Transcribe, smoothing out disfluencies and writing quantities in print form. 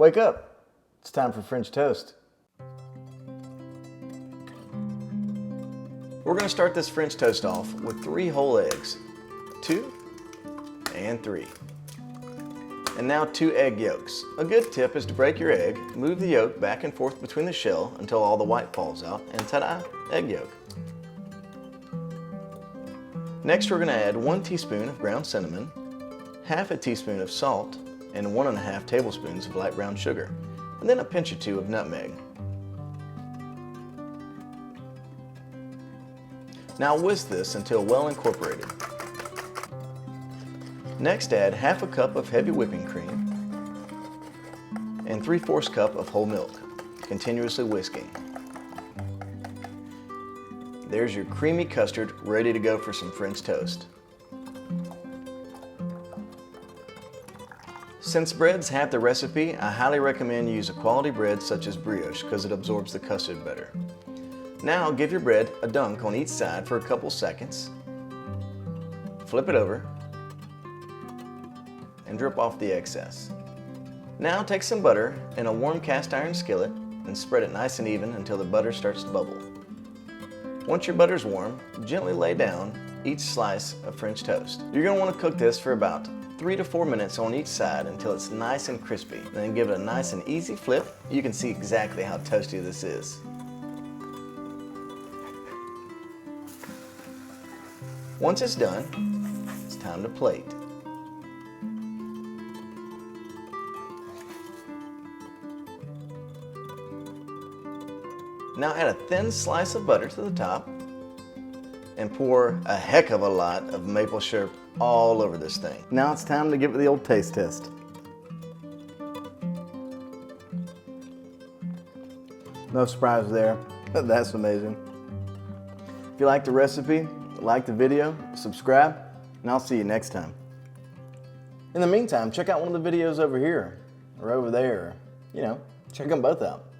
Wake up! It's time for French toast. We're going to start this French toast off with 3 whole eggs. 2 and 3. And now 2 egg yolks. A good tip is to break your egg, move the yolk back and forth between the shell until all the white falls out, and ta-da, egg yolk. Next we're going to add 1 teaspoon of ground cinnamon, half a teaspoon of salt, and 1½ tablespoons of light brown sugar, and then a pinch or 2 of nutmeg. Now whisk this until well incorporated. Next add half a cup of heavy whipping cream and 3/4 cup of whole milk, continuously whisking. There's your creamy custard ready to go for some French toast. Since bread's half the recipe, I highly recommend you use a quality bread such as brioche because it absorbs the custard better. Now give your bread a dunk on each side for a couple seconds. Flip it over and drip off the excess. Now take some butter in a warm cast iron skillet and spread it nice and even until the butter starts to bubble. Once your butter's warm, gently lay down each slice of French toast. You're going to want to cook this for about 3 to 4 minutes on each side until it's nice and crispy. Then give it a nice and easy flip. You can see exactly how toasty this is. Once it's done, it's time to plate. Now add a thin slice of butter to the top and pour a heck of a lot of maple syrup all over this thing. Now it's time to give it the old taste test. No surprise there. That's amazing. If you like the recipe, like the video, subscribe, and I'll see you next time. In the meantime, check out one of the videos over here or over there. You know, check them both out.